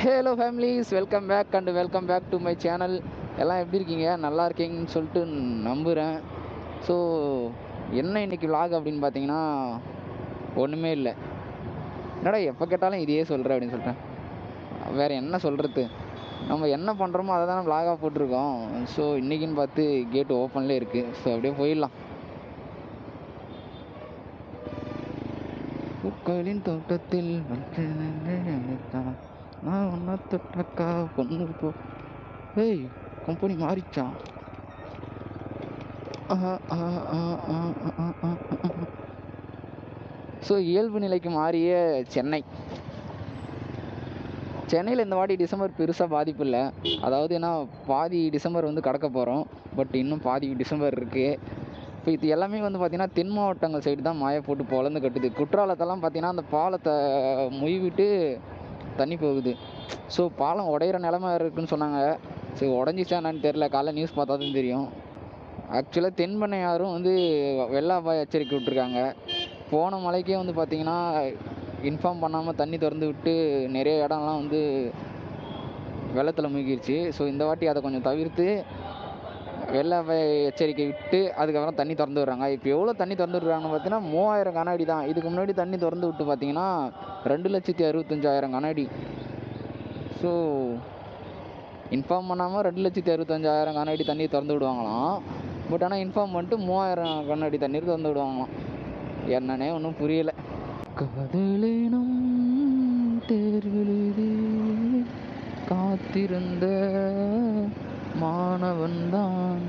Hello families, welcome back and welcome back to my channel. எல்லாம் எப்படி இருக்கீங்க? நல்லா இருக்கீங்கன்னு சொல்லிட்டு நம்புகிறேன். ஸோ என்ன இன்னைக்கு vlog அப்படின்னு பார்த்தீங்கன்னா ஒன்றுமே இல்லை. என்னடா எப்போ கேட்டாலும் இதையே சொல்கிறேன் அப்படின்னு சொல்லிட்டேன். வேறு என்ன சொல்கிறது? நம்ம என்ன பண்ணுறோமோ அதை தானே vlog-ஆக போட்டிருக்கோம். ஸோ இன்றைக்கின்னு பார்த்து கேட் ஓப்பன்லேயே இருக்குது. ஸோ அப்படியே போயிடலாம். பூக்களின் தோட்டத்தில் நான் ஒன்றா தொட்டக்கா பொண்ணு போ. ஏய், கம்பெனி மாறிச்சான். ஸோ இயல்பு நிலைக்கு மாறிய சென்னையில் இந்த வாட்டி டிசம்பர் பெருசாக பாதிப்பு இல்லை. அதாவது ஏன்னா பாதி டிசம்பர் வந்து கடக்க போகிறோம். பட் இன்னும் பாதி டிசம்பர் இருக்குது. இப்போ இது எல்லாமே வந்து பார்த்திங்கன்னா தென் மாவட்டங்கள் சைடு தான் மாய போட்டு பொழந்து கட்டுது. குற்றாலத்தெல்லாம் பார்த்திங்கன்னா அந்த பாலத்தை மொய்விட்டு தண்ணி போகுது. ஸோ பாலம் உடையிற நிலமை இருக்குதுன்னு சொன்னாங்க. சரி, உடஞ்சிச்சா என்னன்னு தெரில. காலைல நியூஸ் பார்த்தா தான் தெரியும். ஆக்சுவலாக தென்பண்ணையாரும் வந்து வெள்ள அபாய எச்சரிக்கை விட்டுருக்காங்க. போன மழைக்கே வந்து பார்த்திங்கன்னா இன்ஃபார்ம் பண்ணாமல் தண்ணி திறந்து விட்டு நிறைய இடம்லாம் வந்து வெள்ளத்தில் மூழ்கிருச்சு. ஸோ இந்த வாட்டி அதை கொஞ்சம் தவிர்த்து வெள்ள அபாய எச்சரிக்கை விட்டு அதுக்கப்புறம் தண்ணி திறந்து விடுறாங்க. இப்போ எவ்வளோ தண்ணி திறந்து விடுறாங்கன்னு பார்த்தீங்கன்னா 3000 கனஅடி தான். இதுக்கு முன்னாடி தண்ணி திறந்து விட்டு பார்த்தீங்கன்னா 2,65,000 கனஅடி. ஸோ இன்ஃபார்ம் பண்ணாமல் 2,65,000 கனஅடி தண்ணி திறந்து விடுவாங்களாம். பட் ஆனால் இன்ஃபார்ம் பண்ணிட்டு 3000 கனஅடி தண்ணீர் திறந்து விடுவாங்களாம். என்னன்னே ஒன்றும் புரியலை. காதலினும் தேர்வெழுதி காத்திருந்த மாணவன் தான்.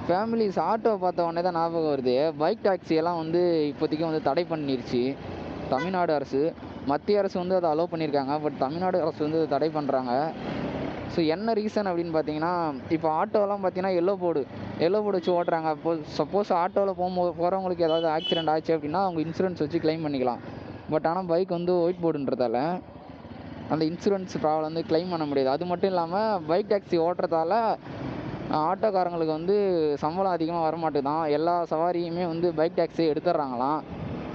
ஃபேமிலிஸ் ஆட்டோவை பார்த்த உடனே தான் ஞாபகம் வருது. பைக் டாக்ஸியெல்லாம் வந்து இப்போதைக்கு வந்து தடை பண்ணிருச்சு தமிழ்நாடு அரசு. மத்திய அரசு வந்து அதை அலோவ் பண்ணியிருக்காங்க. பட் தமிழ்நாடு அரசு வந்து தடை பண்ணுறாங்க. ஸோ என்ன ரீசன் அப்படின்னு பார்த்தீங்கன்னா, இப்போ ஆட்டோலாம் பார்த்தீங்கன்னா எல்லோ போர்டு வச்சு ஓட்டுறாங்க. சப்போஸ் ஆட்டோவில் போகிறவங்களுக்கு ஏதாவது ஆக்சிடென்ட் ஆச்சு அப்படின்னா அவங்க இன்சூரன்ஸ் வச்சு கிளைம் பண்ணிக்கலாம். பட் ஆனால் பைக் வந்து ஒயிட் போர்டுன்றதால அந்த இன்சூரன்ஸ் ப்ராப்ளம் வந்து கிளைம் பண்ண முடியாது. அது மட்டும் இல்லாமல் பைக் டாக்ஸி ஓட்டுறதால ஆட்டோக்காரங்களுக்கு வந்து சம்பளம் அதிகமாக வரமாட்டுதான். எல்லா சவாரியுமே வந்து பைக் டாக்ஸி எடுத்துடுறாங்களாம்.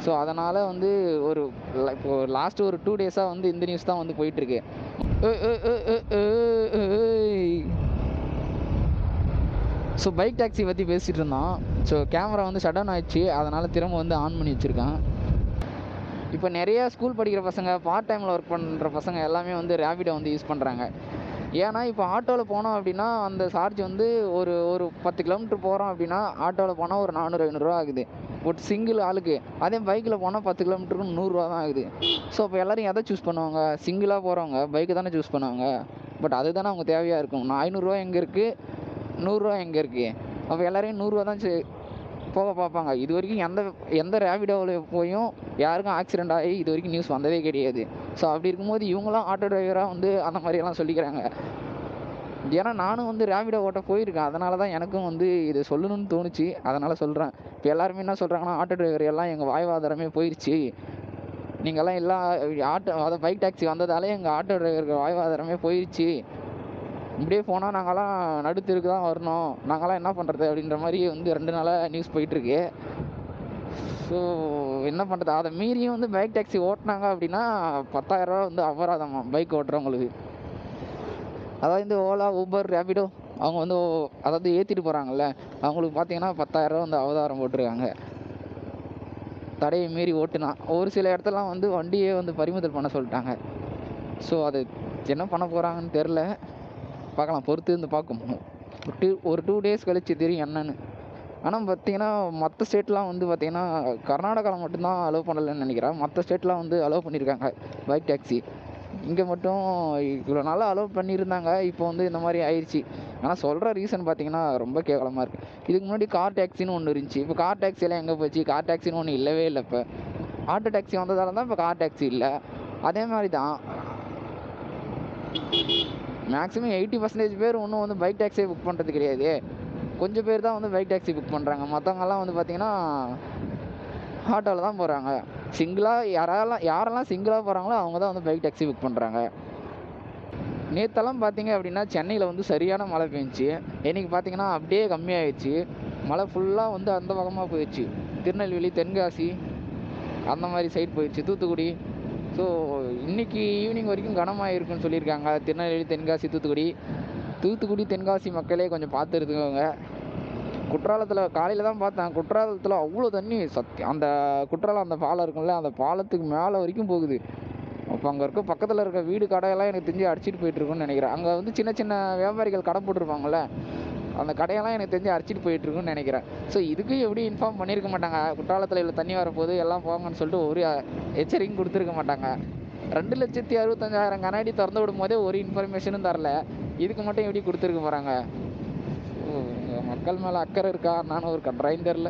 ஸோ அதனால் வந்து இப்போ லாஸ்ட்டு ஒரு 2 டேஸாக வந்து இந்த நியூஸ் தான் வந்து போயிட்டுருக்கு. ஸோ பைக் டாக்ஸி பற்றி பேசிகிட்டு இருந்தோம். ஸோ கேமரா வந்து ஷட் டவுன் ஆயிடுச்சு. அதனால் திரும்ப வந்து ஆன் பண்ணி வச்சுருக்கேன். இப்போ நிறையா ஸ்கூல் படிக்கிற பசங்க, பார்ட் டைமில் ஒர்க் பண்ணுற பசங்க எல்லாமே வந்து ரேபிடோ வந்து யூஸ் பண்ணுறாங்க. ஏன்னா இப்போ ஆட்டோவில் போனோம் அப்படின்னா அந்த சார்ஜ் வந்து ஒரு 10 கிலோமீட்டர் போகிறோம் அப்படின்னா ஆட்டோவில் போனால் ஒரு 400-500 ஆகுது ஒரு சிங்கிள் ஆளுக்கு. அதே பைக்கில் போனால் 10 கிலோமீட்டருக்கு 100 தான் ஆகுது. ஸோ அப்போ எல்லோரும் எதை சூஸ் பண்ணுவாங்க? சிங்கிளாக போகிறவங்க பைக்கு தானே சூஸ் பண்ணுவாங்க. பட் அதுதானே அவங்க தேவையாக இருக்கும். நான் 500 எங்கே இருக்குது, 100 எங்கே இருக்குது? அப்போ எல்லோரையும் 100 தான் போக பார்ப்பாங்க. இது வரைக்கும் எந்த ரேபிடோவில் போயும் யாருக்கும் ஆக்சிடெண்ட் ஆகி இது வரைக்கும் நியூஸ் வந்ததே கிடையாது. ஸோ அப்படி இருக்கும்போது இவங்களாம் ஆட்டோ டிரைவராக வந்து அந்த மாதிரியெல்லாம் சொல்லிக்கிறாங்க. ஏன்னா நானும் வந்து ரேபிடோ ஓட்ட போயிருக்கேன். அதனால தான் எனக்கும் வந்து இதை சொல்லணும்னு தோணுச்சு. அதனால் சொல்கிறேன். இப்போ எல்லாருமே என்ன சொல்கிறாங்கன்னா, ஆட்டோ டிரைவர் எல்லாம் எங்கள் வாழ்வாதாரமே போயிடுச்சு, நீங்கள்லாம் எல்லாம் அதாவது பைக் டாக்ஸி வந்ததாலே எங்கள் ஆட்டோ டிரைவருக்கு வாழ்வாதாரமே போயிடுச்சு, இப்படியே போனால் நாங்கள்லாம் நடுத்தருக்கு தான் வரணும், நாங்கள்லாம் என்ன பண்ணுறது அப்படின்ற மாதிரி வந்து 2 நாளாக நியூஸ் போயிட்டுருக்கு. ஸோ என்ன பண்ணுறது? அதை மீறியும் வந்து பைக் டாக்ஸி ஓட்டினாங்க அப்படின்னா 10,000 வந்து அபராதமா பைக் ஓட்டுறவங்களுக்கு. அதாவது இந்த ஓலா, ஊபர், ரேபிடோ அவங்க வந்து அதாவது ஏற்றிட்டு போகிறாங்கல்ல, அவங்களுக்கு பார்த்தீங்கன்னா 10,000 வந்து அவதாரம் போட்டிருக்காங்க தடையை மீறி ஓட்டுனா. ஒரு சில இடத்துலலாம் வந்து வண்டியே வந்து பறிமுதல் பண்ண சொல்லிட்டாங்க. ஸோ அது என்ன பண்ண போகிறாங்கன்னு தெரில. பார்க்கலாம், பொறுத்து இருந்து பார்க்கும். ஒரு 2 டேஸ் கழிச்சு தெரியும் என்னன்னு. ஆனால் பார்த்தீங்கன்னா மற்ற ஸ்டேட்லாம் வந்து பார்த்தீங்கன்னா கர்நாடகாவில் மட்டும்தான் அலோவ் பண்ணலைன்னு நினைக்கிறேன். மற்ற ஸ்டேட்லாம் வந்து அலோவ் பண்ணியிருக்காங்க பைக் டாக்ஸி. இங்கே மட்டும் இவ்வளோ நாளாக அலோவ் பண்ணியிருந்தாங்க. இப்போ வந்து இந்த மாதிரி ஆயிடுச்சு. ஆனால் சொல்கிற ரீசன் பார்த்தீங்கன்னா ரொம்ப கேவலமாக இருக்குது. இதுக்கு முன்னாடி கார் டாக்ஸின்னு ஒன்று இருந்துச்சு. இப்போ கார் டாக்ஸியெல்லாம் எங்கே போச்சு? கார் டாக்ஸின்னு ஒன்று இல்லவே இல்லை. இப்போ ஆட்டோ டாக்ஸி வந்ததால தான் இப்போ கார் டாக்ஸி இல்லை. அதே மாதிரி தான் மேக்ஸிமம் 80% பேர் ஒன்றும் வந்து பைக் டாக்ஸியை புக் பண்ணுறது கிடையாது. கொஞ்சம் பேர் தான் வந்து பைக் டாக்ஸி புக் பண்ணுறாங்க. மற்றவங்கெல்லாம் வந்து பார்த்திங்கன்னா ஆட்டோவில் தான் போகிறாங்க. சிங்கிளாக யாரெல்லாம் சிங்கிளாக போகிறாங்களோ அவங்க தான் வந்து பைக் டாக்ஸி புக் பண்ணுறாங்க. நேற்றெல்லாம் பார்த்தீங்க அப்படின்னா சென்னையில் வந்து சரியான மழை பெஞ்சிச்சு. இன்றைக்கி பார்த்தீங்கன்னா அப்படியே கம்மியாகிடுச்சு. மழை ஃபுல்லாக வந்து அந்த பக்கமாக போயிடுச்சு. திருநெல்வேலி, தென்காசி அந்த மாதிரி சைடு போயிடுச்சு, தூத்துக்குடி. ஸோ இன்றைக்கி ஈவினிங் வரைக்கும் கனமாக இருக்குன்னு சொல்லியிருக்காங்க. திருநெல்வேலி, தென்காசி, தூத்துக்குடி தென்காசி மக்களே கொஞ்சம் பார்த்து இருந்துக்கோங்க. குற்றாலத்தில் காலையில் தான் பார்த்தேன். குற்றாலத்தில் அவ்வளோ தண்ணி அந்த குற்றாலம் அந்த பாலம் இருக்கும்ல, அந்த பாலத்துக்கு மேலே வரைக்கும் போகுது. அப்போ அங்கே இருக்க பக்கத்தில் இருக்க வீடு கடையெல்லாம் எனக்கு தெரிஞ்சு அடிச்சிட்டு போயிட்டுருக்குன்னு நினைக்கிறேன். அங்கே வந்து சின்ன சின்ன வியாபாரிகள் கடை போட்டிருப்பாங்கள்ல, அந்த கடையெல்லாம் எனக்கு தெரிஞ்சு அடிச்சிட்டு போயிட்டுருக்குன்னு நினைக்கிறேன். ஸோ இதுக்கு எப்படி இன்ஃபார்ம் பண்ணியிருக்க மாட்டாங்க, குற்றாலத்தில் இவ்வளோ தண்ணி வரப்போகுது எல்லாம் போங்கன்னு சொல்லிட்டு ஒரு எச்சரிக்கையும் கொடுத்துருக்க மாட்டாங்க. 2,65,000 கண்ணாடி திறந்து விடும் போதே ஒரு இன்ஃபர்மேஷனும் தரல, இதுக்கு மட்டும் எப்படி கொடுத்துருக்க போகிறாங்க? மக்கள் மேலே அக்கறை இருக்கா நானும் ஒரு கன்றாயும் தெரில.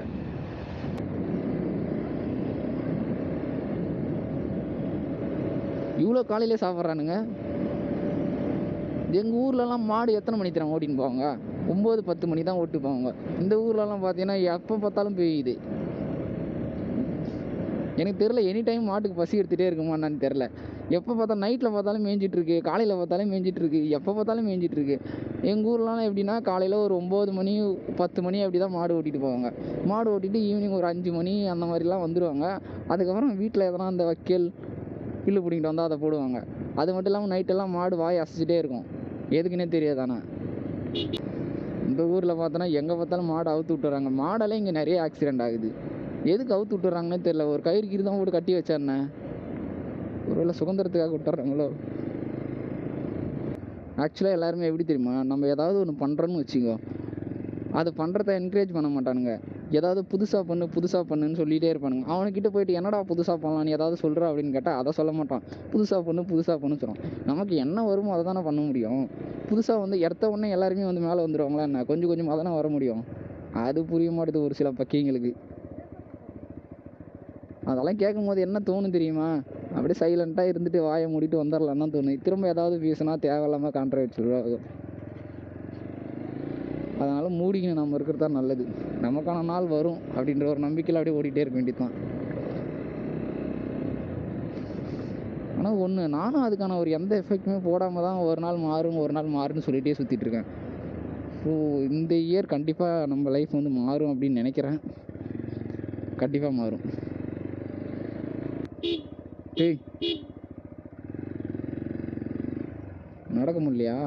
இவ்வளோ காலையிலே சாப்பிட்றானுங்க. எங்கள் ஊர்லலாம் மாடு எத்தனை மணி தரம் ஓட்டின்னு போவாங்க? 9-10 மணி தான் ஓட்டு போவாங்க. இந்த ஊர்லலாம் பார்த்தீங்கன்னா எப்போ பார்த்தாலும் பெய்யுது. எனக்கு தெரில, எனி டைம் மாட்டுக்கு பசி எடுத்துகிட்டே இருக்குமா என்னன்னு தெரில. எப்போ பார்த்தாலும் நைட்டில் பார்த்தாலும் மேய்ஞ்சிட்ருக்கு, காலையில் பார்த்தாலும் மேய்ஞ்சிட்ருக்கு, எப்போ பார்த்தாலும் மேய்ஞ்சிட்ருக்கு. எங்கள் ஊர்லாம் எப்படின்னா காலையில் ஒரு 9 மணி 10 மணி அப்படி தான் மாடு ஓட்டிகிட்டு போவாங்க. மாடு ஓட்டிகிட்டு ஈவினிங் ஒரு 5 மணி அந்த மாதிரிலாம் வந்துடுவாங்க. அதுக்கப்புறம் வீட்டில் எதனா அந்த வைக்கல் புல்லு பிடிங்கிட்டு வந்தால் அதை போடுவாங்க. அது மட்டும் இல்லாமல் நைட்டெல்லாம் மாடு வாய் அசைச்சிட்டே இருக்கும், எதுக்குன்னே தெரியாதானே. இந்த ஊரில் பார்த்தோன்னா எங்கே பார்த்தாலும் மாடு அவுத்து விட்டுறாங்க. மாடெல்லாம் இங்கே நிறைய ஆக்சிடெண்ட் ஆகுது. எதுக்கு அவுத்து விட்டுறாங்கன்னே தெரில. ஒரு கயிறு கீறு தான் போட்டு கட்டி வச்சாருண்ணே. ஒருவேளை சுதந்திரத்துக்காக விட்டுறாங்களோ? ஆக்சுவலாக எல்லாருமே எப்படி தெரியுமா, நம்ம ஏதாவது ஒன்று பண்ணுறோன்னு வச்சுக்கோ, அது பண்ணுறத என்கரேஜ் பண்ண மாட்டானுங்க. ஏதாவது புதுசாக பண்ணுன்னு சொல்லிகிட்டே இருப்பானுங்க. அவனுக்கிட்ட போயிட்டு என்னடா புதுசாக பண்ணலாம், நீ ஏதாவது சொல்கிற அப்படின்னு கேட்டால் அதை சொல்ல மாட்டான். புதுசாக பண்ணு சொல்கிறான். நமக்கு என்ன வருமோ அதை தானே பண்ண முடியும். புதுசாக வந்து எடுத்த உடனே எல்லாருமே வந்து மேலே வந்துடுவாங்களா என்ன? கொஞ்சம் கொஞ்சமாக தானே வர முடியும். அது புரிய மாட்டேது ஒரு சில பக்கிங்களுக்கு. அதெல்லாம் கேட்கும் போது என்ன தோணும் தெரியுமா, அப்படியே சைலண்ட்டாக இருந்துட்டு வாயை மூடிட்டு வந்துடலான்னு தான் தோணும். திரும்ப ஏதாவது பேசினா தேவையில்லாமல் கான்ட்ரவர்ஷியல். அதனால் மூடிக்கணும், நம்ம இருக்கிறது தான் நல்லது. நமக்கான நாள் வரும் அப்படின்ற ஒரு நம்பிக்கையில் அப்படியே ஓடிட்டே இருக்க வேண்டியது தான். ஆனால் ஒன்று, நானும் அதுக்கான ஒரு எந்த எஃபெக்ட்டுமே போடாமல் தான் ஒரு நாள் மாறுன்னு சொல்லிகிட்டே சுற்றிட்டு இருக்கேன். ஸோ இந்த இயர் கண்டிப்பாக நம்ம லைஃப் வந்து மாறும் அப்படின்னு நினைக்கிறேன். கண்டிப்பாக மாறும். நடக்க முடியலையா?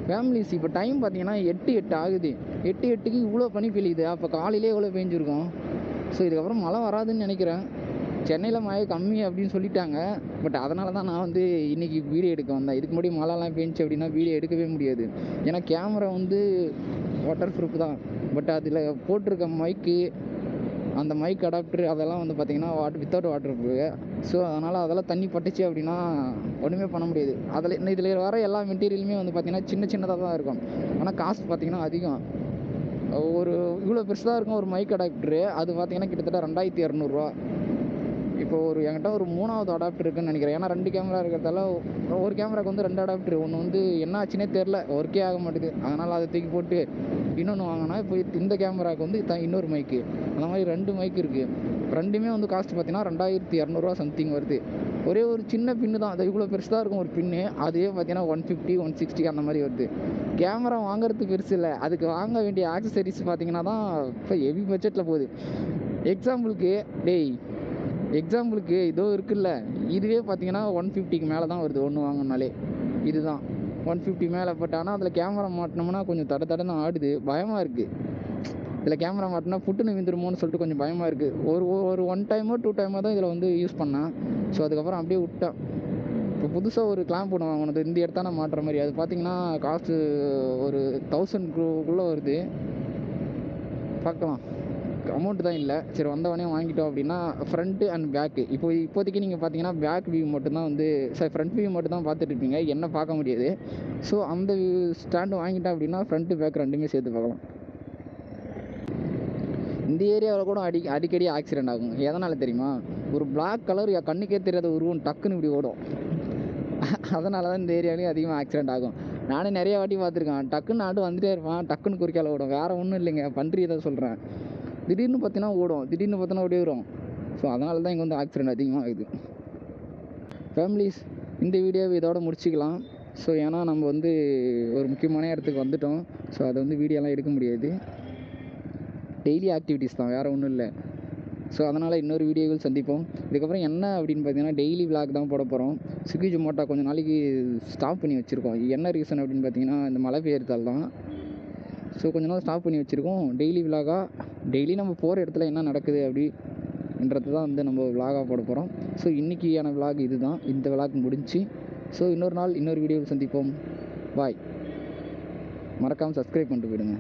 ஃபேமிலிஸ் இப்போ டைம் பார்த்தீங்கன்னா 8 ஆகுது. 8க்கு இவ்வளோ பனி பெய்யுது. அப்போ காலையிலே எவ்வளோ பெஞ்சிருக்கும். ஸோ இதுக்கப்புறம் மழை வராதுன்னு நினைக்கிறேன். சென்னையில் மழை கம்மி அப்படின்னு சொல்லிட்டாங்க. பட் அதனால தான் நான் வந்து இன்றைக்கி வீடியோ எடுக்க வந்தேன். இதுக்கு முன்னாடி மழைலாம் பெஞ்சிச்சு அப்படின்னா வீடியோ எடுக்கவே முடியாது. ஏன்னா கேமரா வந்து வாட்டர் ப்ரூஃப் தான். பட் அதில் போட்டிருக்க மைக்கு, அந்த மைக் அடாப்டர் அதெல்லாம் வந்து பார்த்திங்கன்னா வித்தவுட் வாட்டர் ப்ரூஃப். ஸோ அதனால் அதெல்லாம் தண்ணி பட்டுச்சு அப்படின்னா ஒன்றுமே பண்ண முடியாது. இதில் வர எல்லா மெட்டீரியலுமே வந்து பார்த்திங்கன்னா சின்னதாக தான் இருக்கும். ஆனால் காஸ்ட் பார்த்திங்கன்னா அதிகம். ஒரு இவ்வளோ பெருசாக இருக்கும் ஒரு மைக் அடாப்டரு. அது பார்த்திங்கன்னா கிட்டத்தட்ட 2200 இப்போ என்கிட்ட ஒரு 3வது அடாப்டர் இருக்குன்னு நினைக்கிறேன். ஏன்னா 2 கேமரா இருக்கிறதால ஒரு கேமராவுக்கு வந்து 2 அடாப்டர். ஒன்று வந்து என்ன ஆச்சுன்னே தெரில, ஒர்க்கே ஆக மாட்டேது. அதனால் அதை தூக்கி போட்டு இன்னொன்று வாங்கினா இப்போ இந்த கேமராவுக்கு வந்து இன்னொரு மைக்கு, அந்த மாதிரி 2 மைக் இருக்குது. ரெண்டுமே வந்து காஸ்ட் பார்த்தீங்கன்னா 2200 சம்திங் வருது. ஒரே ஒரு சின்ன பின்னு தான், அது இவ்வளோ பெருசு தான் இருக்கும் ஒரு பின்னு. அதுவே பார்த்தீங்கன்னா 150 160 அந்த மாதிரி வருது. கேமரா வாங்குறது பெருசு இல்லை, அதுக்கு வாங்க வேண்டிய ஆக்சசரிஸ் பார்த்தீங்கன்னா தான் இப்போ ஹெவி பட்ஜெட்டில் போகுது. எக்ஸாம்பிளுக்கு இதோ இருக்குல்ல, இதுவே பார்த்தீங்கன்னா 150க்கு மேலே தான் வருது ஒன்று வாங்கினாலே. இதுதான் 150 மேலே. பட் ஆனால் அதில் கேமரா மாட்டினோம்னா கொஞ்சம் தடன்னு ஆடுது, பயமாக இருக்குது. இதில் கேமரா மாட்டினா புட்டுன்னு விந்துருமோன்னு சொல்லிட்டு கொஞ்சம் பயமாக இருக்குது. ஒரு 1 டைமோ 2 டைமோ தான் இதில் வந்து யூஸ் பண்ணேன். ஸோ அதுக்கப்புறம் அப்படியே விட்டேன். இப்போ புதுசாக ஒரு கிளாம்ப் ஒன்று வாங்கினது இந்த இடத்தான மாட்டுற மாதிரி. அது பார்த்தீங்கன்னா காஸ்ட்டு ஒரு 1000 வருது. பார்க்கலாம், அமௌண்ட்டு தான் இல்லை. சரி வந்தவொடனே வாங்கிட்டோம் அப்படின்னா ஃப்ரண்ட்டு அண்ட் பேக்கு. இப்போதைக்கு நீங்கள் பார்த்தீங்கன்னா பேக் வியூ மட்டும்தான் வந்து ஃப்ரண்ட் வியூ மட்டும் தான் பார்த்துட்ருப்பீங்க, என்ன பார்க்க முடியாது. ஸோ அந்த ஸ்டாண்டு வாங்கிட்டேன் அப்படின்னா ஃப்ரண்ட்டு பேக் ரெண்டுமே சேர்த்து பார்க்கலாம். இந்த ஏரியாவில் கூட அடிக்கடி ஆக்சிடெண்ட் ஆகும். எதனால் தெரியுமா, ஒரு பிளாக் கலர் கண்ணுக்கே தெரியாத உருவம் டக்குன்னு இப்படி ஓடும். அதனால தான் இந்த ஏரியாவிலையும் அதிகமாக ஆக்சிடெண்ட் ஆகும். நானே நிறைய வாட்டி பார்த்துருக்கேன். டக்குன்னு நாட்டு வந்துகிட்டே இருப்பான், டக்குன்னு குறுக்கால ஓடும். வேறு ஒன்றும் இல்லைங்க, பன்றி தான் சொல்கிறேன். திடீர்னு பார்த்தீங்கன்னா ஓடும், திடீர்னு பார்த்தீங்கன்னா ஓடி வரும். ஸோ அதனால தான் இங்கே வந்து ஆக்சிடெண்ட் அதிகமாக ஆகுது. ஃபேமிலிஸ், இந்த வீடியோவை இதோட முடிச்சிக்கலாம். ஸோ ஏன்னா நம்ம வந்து ஒரு முக்கியமான இடத்துக்கு வந்துட்டோம். ஸோ அதை வந்து வீடியோலாம் எடுக்க முடியாது. டெய்லி ஆக்டிவிட்டீஸ் தான், வேறு ஒன்றும் இல்லை. ஸோ அதனால் இன்னொரு வீடியோவில் சந்திப்போம். இதுக்கப்புறம் என்ன அப்படின்னு பார்த்தீங்கன்னா டெய்லி விளாக் தான் போட போகிறோம். ஸ்விக்கி ஜொமேட்டோ கொஞ்சம் நாளைக்கு ஸ்டாப் பண்ணி வச்சுருக்கோம். என்ன ரீசன் அப்படின்னு பார்த்தீங்கன்னா இந்த மழை பெய்யறதால தான். ஸோ கொஞ்ச நாள் ஸ்டாப் பண்ணி வச்சுருக்கோம். டெய்லி விளாகாக டெய்லி நம்ம போகிற இடத்துல என்ன நடக்குது அப்படின்றது தான் வந்து நம்ம விளாகாக போட போகிறோம். ஸோ இன்றைக்கியான விளாக் இது தான். இந்த விளாக் முடிஞ்சு. ஸோ இன்னொரு நாள் இன்னொரு வீடியோவில் சந்திப்போம். பாய். மறக்காமல் சப்ஸ்கிரைப் பண்ணிட்டு போயிடுங்க.